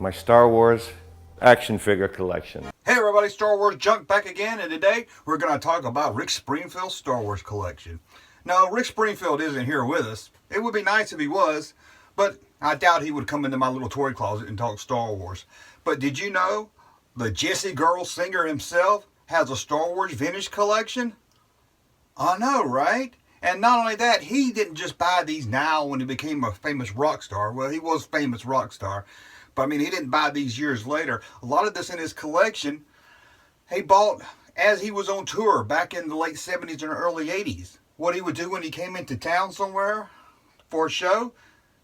my Star Wars action figure collection. Hey everybody, Star Wars Junk back again, and today we're going to talk about Rick Springfield's Star Wars collection. Now, Rick Springfield isn't here with us. It would be nice if he was, but I doubt he would come into my little toy closet and talk Star Wars. But did you know the Jessie Girl singer himself has a Star Wars vintage collection? I know, right? And not only that, he didn't just buy these now when he became a famous rock star. Well, he was a famous rock star. But I mean, he didn't buy these years later. A lot of this in his collection, he bought as he was on tour back in the late 70s and early 80s. What he would do when he came into town somewhere for a show,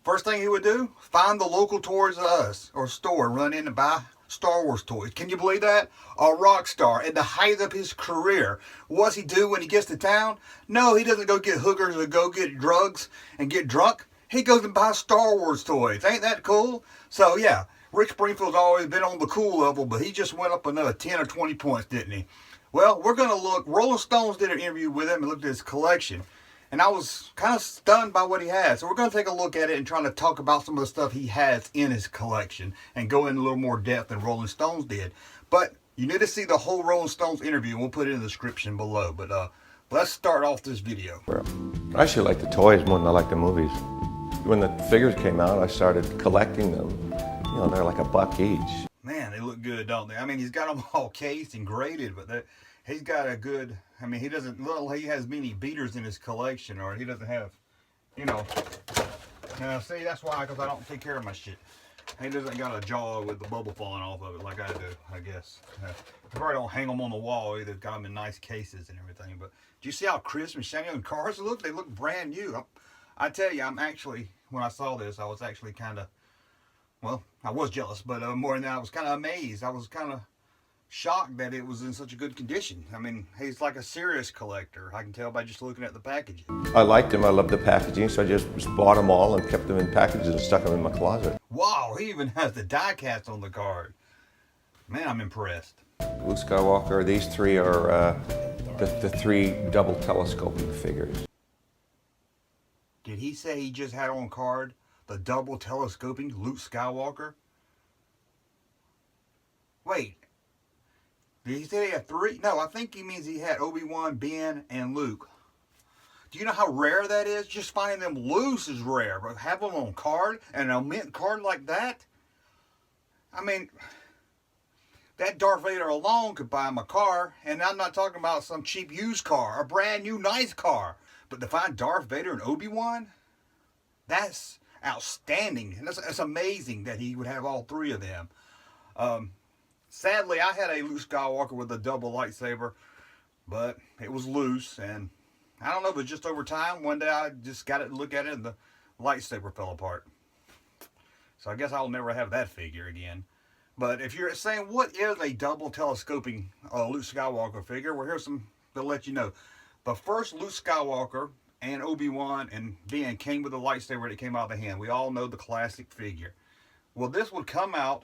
first thing he would do, find the local Toys R Us or store, run in and buy Star Wars toys. Can you believe that? A rock star at the height of his career. What's he do when he gets to town? No, he doesn't go get hookers or go get drugs and get drunk. He goes and buys Star Wars toys. Ain't that cool? So yeah, Rick Springfield's always been on the cool level, but he just went up another 10 or 20 points, didn't he? Well, we're going to look. Rolling Stones did an interview with him and looked at his collection. And I was kind of stunned by what he had. So we're going to take a look at it and try to talk about some of the stuff he has in his collection and go in a little more depth than Rolling Stones did. But you need to see the whole Rolling Stones interview, and we'll put it in the description below. But let's start off this video. I actually like the toys more than I like the movies. When the figures came out, I started collecting them. You know, they're like $1 each. Man, they look good, don't they? I mean, he's got them all cased and graded, but he's got a good... I mean, he doesn't look like he has many beaters in his collection, or he doesn't have, you know. See, that's why, because I don't take care of my shit. He doesn't got a Jawa with the bubble falling off of it like I do, I guess. I probably don't hang them on the wall either. Got them in nice cases and everything. But do you see how crisp and shiny the cars look? They look brand new. I tell you, I'm actually, when I saw this, I was actually kind of, well, I was jealous, but more than that, I was kind of amazed. I was kind of shocked that it was in such a good condition. I mean, he's like a serious collector. I can tell by just looking at the packaging. I liked them. I loved the packaging, so I just bought them all and kept them in packages and stuck them in my closet. Wow, he even has the die cast on the card. Man, I'm impressed. Luke Skywalker, these three are the three double telescoping figures. Did he say he just had on card the double telescoping Luke Skywalker? Wait. Did he say he had three? No, I think he means he had Obi-Wan, Ben, and Luke. Do you know how rare that is? Just finding them loose is rare, but have them on card, and a mint card like that? I mean, that Darth Vader alone could buy him a car, and I'm not talking about some cheap used car, a brand new nice car. But to find Darth Vader and Obi-Wan, that's outstanding. And that's amazing that he would have all three of them. Sadly, I had a Luke Skywalker with a double lightsaber, but it was loose, and I don't know, but just over time, one day I just got it to look at it, and the lightsaber fell apart. So I guess I'll never have that figure again. But if you're saying, what is a double telescoping Luke Skywalker figure? Well, here's some to let you know. The first Luke Skywalker and Obi-Wan and Ben came with a lightsaber that came out of the hand. We all know the classic figure. Well, this would come out,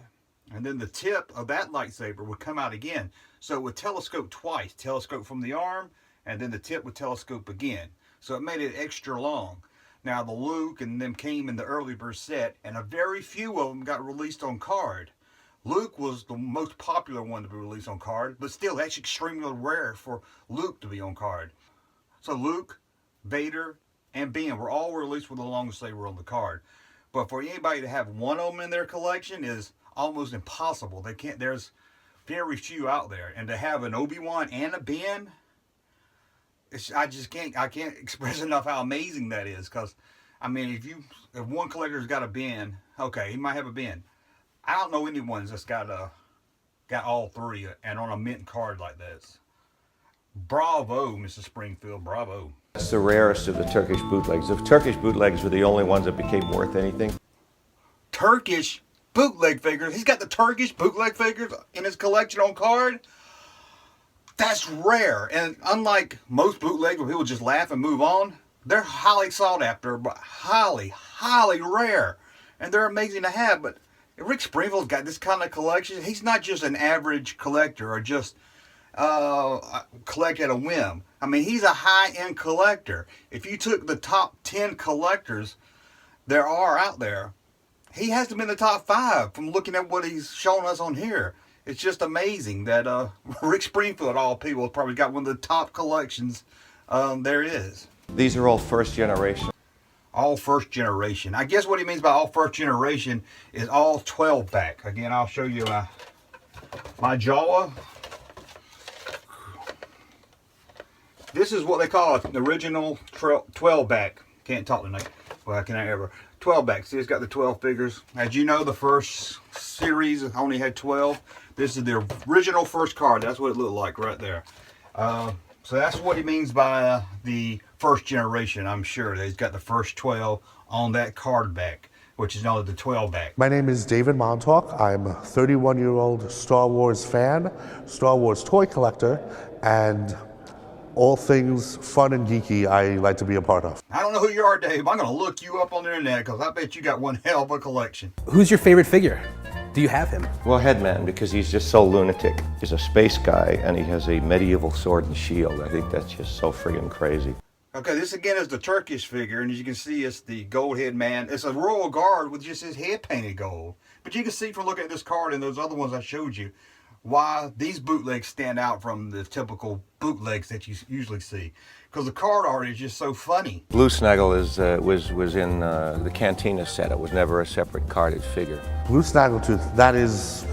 and then the tip of that lightsaber would come out again. So it would telescope twice. Telescope from the arm, and then the tip would telescope again. So it made it extra long. Now the Luke and them came in the early bird set, and a very few of them got released on card. Luke was the most popular one to be released on card, but still that's extremely rare for Luke to be on card. So Luke, Vader, and Ben were all released with the longest they were on the card. But for anybody to have one of them in their collection is almost impossible. They can't. There's very few out there, and to have an Obi-Wan and a Ben, I can't express enough how amazing that is. Because I mean, if one collector's got a Ben, okay, he might have a Ben. I don't know anyone that's got all three and on a mint card like this. Bravo, Mr. Springfield, bravo. That's the rarest of the Turkish bootlegs. The Turkish bootlegs were the only ones that became worth anything. Turkish bootleg figures. He's got the Turkish bootleg figures in his collection on card. That's rare. And unlike most bootlegs where people just laugh and move on, they're highly sought after, but highly, highly rare. And they're amazing to have. But Rick Springfield's got this kind of collection. He's not just an average collector or just collect at a whim. I mean, he's a high-end collector. If you took the top 10 collectors there are out there, he has to be in the top 5 from looking at what he's shown us on here. It's just amazing that Rick Springfield, of all people, probably got one of the top collections there is. These are all first generation. All first generation. I guess what he means by all first generation is all 12 back. Again, I'll show you my Jawa. This is what they call the original 12 back. Can't talk tonight. Well, I can't ever. 12 back. See, it's got the 12 figures. As you know, the first series only had 12. This is the original first card. That's what it looked like right there. So that's what he means by the first generation. I'm sure that he's got the first 12 on that card back, which is known as the 12 back. My name is David Montauk. I'm a 31-year-old Star Wars fan, Star Wars toy collector, and all things fun and geeky I like to be a part of. I don't know who you are, Dave. I'm going to look you up on the internet because I bet you got one hell of a collection. Who's your favorite figure? Do you have him? Well, Headman, because he's just so lunatic. He's a space guy, and he has a medieval sword and shield. I think that's just so friggin' crazy. Okay, this again is the Turkish figure, and as you can see, it's the gold head man. It's a royal guard with just his head painted gold. But you can see from looking at this card and those other ones I showed you, why these bootlegs stand out from the typical bootlegs that you usually see. Because the card art is just so funny. Blue Snaggle was in the Cantina set. It was never a separate carded figure. Blue Snaggletooth, that is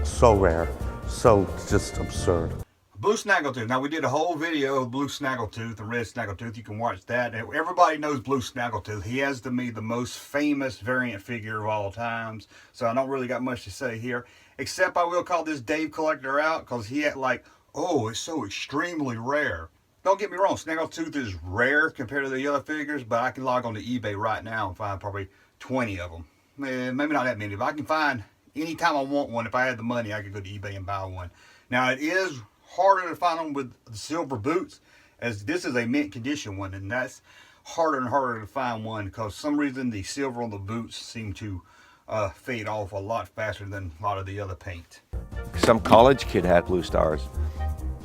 so rare, so just absurd. Blue Snaggletooth. Now, we did a whole video of Blue Snaggletooth and Red Snaggletooth. You can watch that. Everybody knows Blue Snaggletooth. He has, to me, the most famous variant figure of all times. So I don't really got much to say here. Except I will call this Dave Collector out because he had like, oh, it's so extremely rare. Don't get me wrong, Snaggletooth is rare compared to the other figures, but I can log on to eBay right now and find probably 20 of them. Maybe not that many, but I can find anytime I want one. If I had the money, I could go to eBay and buy one. Now, it is harder to find them with the silver boots, as this is a mint condition one, and that's harder and harder to find one because for some reason the silver on the boots seem to fade off a lot faster than a lot of the other paint. Some college kid had Blue Stars,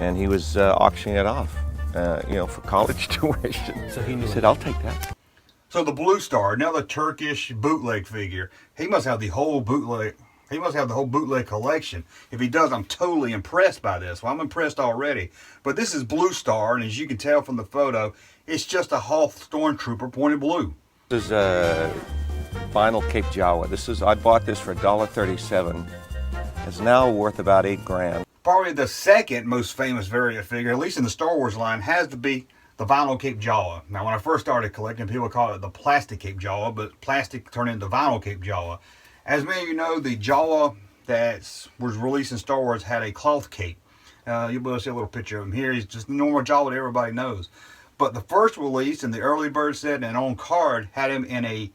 and he was auctioning it off, for college tuition. So he said, "I'll take that." So the Blue Star, another Turkish bootleg figure. He must have the whole bootleg. He must have the whole bootleg collection. If he does, I'm totally impressed by this. Well, I'm impressed already. But this is Blue Star, and as you can tell from the photo, it's just a Hoth Stormtrooper pointed blue. This is vinyl Cape Jawa. I bought this for $1.37. It's now worth about $8,000. Probably the second most famous variant figure, at least in the Star Wars line, has to be the vinyl Cape Jawa. Now, when I first started collecting, people call it the plastic Cape Jawa, but plastic turned into vinyl Cape Jawa. As many of you know, the Jawa that was released in Star Wars had a cloth cape. You'll be able to see a little picture of him here. He's just the normal Jawa that everybody knows. But the first release in the early bird set and on card had him in a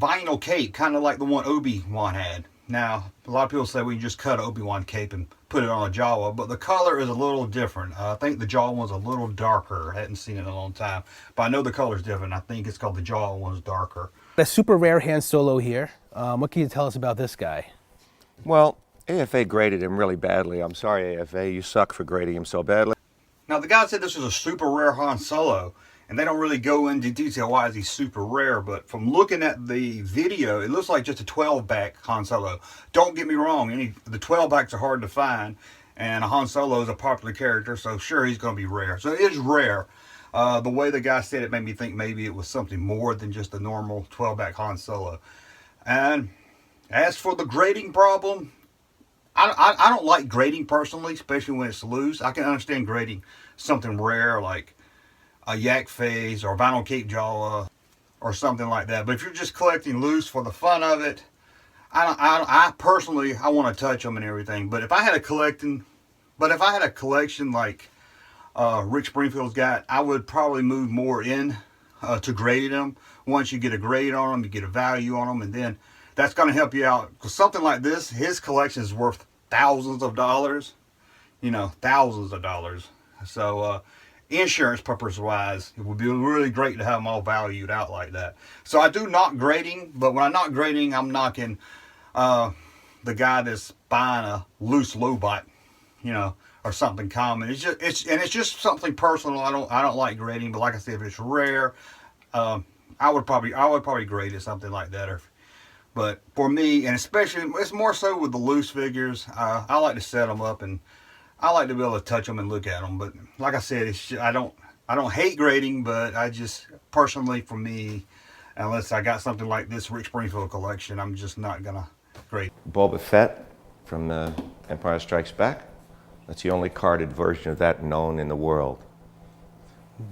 vinyl cape, kind of like the one Obi-Wan had. Now, a lot of people say we can just cut an Obi-Wan cape and put it on a Jawa, but the color is a little different. I think the Jawa one's a little darker. I hadn't seen it in a long time, but I know the color's different. I think it's called the Jawa one's darker. A super rare Han Solo here. What can you tell us about this guy? Well, AFA graded him really badly. I'm sorry, AFA, you suck for grading him so badly. Now, the guy said this is a super rare Han Solo, and they don't really go into detail why is he super rare, but from looking at the video, it looks like just a 12-back Han Solo. Don't get me wrong, the 12-backs are hard to find, and Han Solo is a popular character, so sure, he's going to be rare. So it is rare. The way the guy said it made me think maybe it was something more than just a normal 12-back Han Solo. And as for the grading problem, I don't like grading personally, especially when it's loose. I can understand grading something rare like a Yak Phase or Vinyl Cape Jawa or something like that. But if you're just collecting loose for the fun of it, I personally want to touch them and everything. But if I had a collection like Rick Springfield's got, I would probably move more in to grading them. Once you get a grade on them, you get a value on them, and then that's going to help you out. Because something like this, his collection is worth thousands of dollars. Thousands of dollars. So insurance purpose wise, it would be really great to have them all valued out like that. So I do knock grading, but when I knock grading, I'm knocking the guy that's buying a loose Lobot, or something common. It's just something personal. I don't like grading, but like I said, if it's rare, I would probably grade it something like that. But for me, and especially, it's more so with the loose figures. I like to set them up, and I like to be able to touch them and look at them. But like I said, I don't hate grading, but I just personally, for me, unless I got something like this Rick Springfield collection, I'm just not gonna grade. Boba Fett from Empire Strikes Back. That's the only carded version of that known in the world.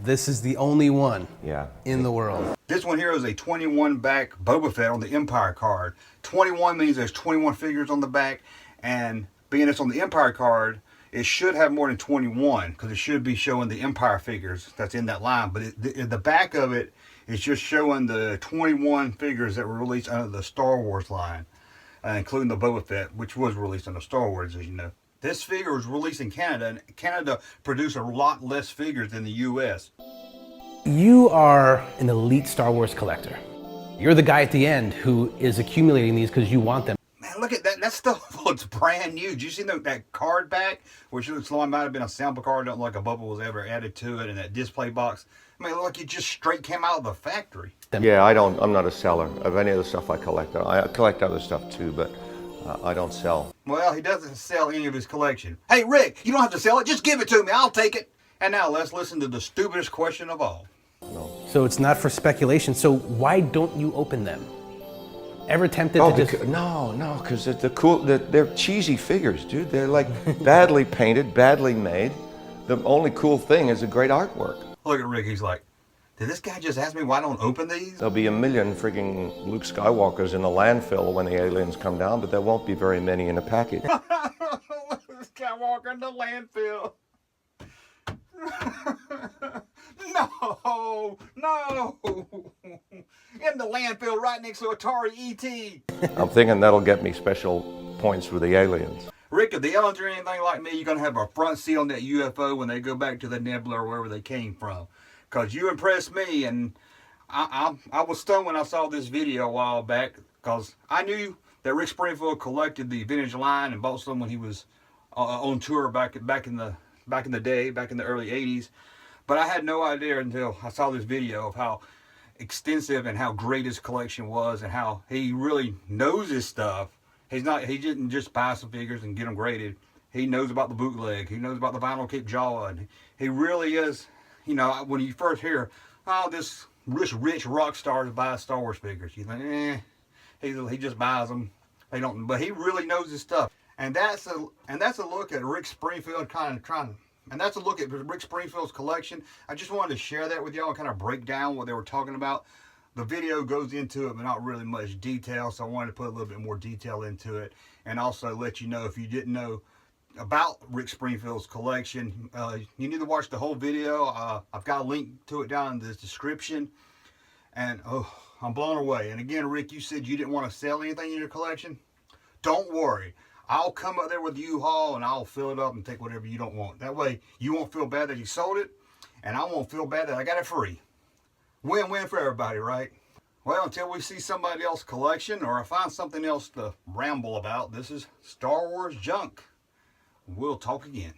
This is the only one Yeah. in the world. This one here is a 21 back Boba Fett on the Empire card. 21 means there's 21 figures on the back, and being it's on the Empire card, it should have more than 21 because it should be showing the Empire figures that's in that line. But the back of it is just showing the 21 figures that were released under the Star Wars line, including the Boba Fett, which was released under Star Wars, as you know. This figure was released in Canada, and Canada produced a lot less figures than the U.S. You are an elite Star Wars collector. You're the guy at the end who is accumulating these because you want them. Man, look at that. That stuff looks brand new. Did you see that card back? Which looks like it might have been a sample card. Don't look like a bubble was ever added to it. And that display box. I mean, it looked like it just straight came out of the factory. Yeah, I'm not a seller of any of the stuff I collect. I collect other stuff too, but I don't sell. Well, he doesn't sell any of his collection. Hey, Rick, you don't have to sell it. Just give it to me. I'll take it. And now let's listen to the stupidest question of all. No. So it's not for speculation. So why don't you open them? Ever tempted to just... No, because they're cheesy figures, dude. They're like badly painted, badly made. The only cool thing is the great artwork. Look at Rick. He's like, did this guy just ask me why I don't open these? There'll be a million freaking Luke Skywalkers in the landfill when the aliens come down, but there won't be very many in a package. Skywalker in the landfill. No. In the landfill right next to Atari ET. I'm thinking that'll get me special points with the aliens. Rick, if the aliens are anything like me, you're going to have a front seat on that UFO when they go back to the nebula or wherever they came from. Because you impressed me, and I was stunned when I saw this video a while back, because I knew that Rick Springfield collected the vintage line and bought some when he was on tour back in the day, back in the early 80s. But I had no idea until I saw this video of how extensive and how great his collection was, and how he really knows his stuff. He didn't just buy some figures and get them graded. He knows about the bootleg. He knows about the vinyl cape Jawa. And he really is, you know, when you first hear, oh, this rich rock star buys Star Wars figures, you think, he just buys them. They don't, but he really knows his stuff. And that's a look at Rick Springfield and that's a look at Rick Springfield's collection. I just wanted to share that with y'all and kind of break down what they were talking about. The video goes into it, but not really much detail, so I wanted to put a little bit more detail into it, and also let you know, if you didn't know about Rick Springfield's collection, you need to watch the whole video. I've got a link to it down in the description, and I'm blown away. And again, Rick, you said you didn't want to sell anything in your collection. Don't worry. I'll come up there with U-Haul and I'll fill it up and take whatever you don't want. That way you won't feel bad that you sold it, and I won't feel bad that I got it free. Win-win for everybody, right? Well, until we see somebody else's collection or I find something else to ramble about, this is Star Wars Junk. We'll talk again.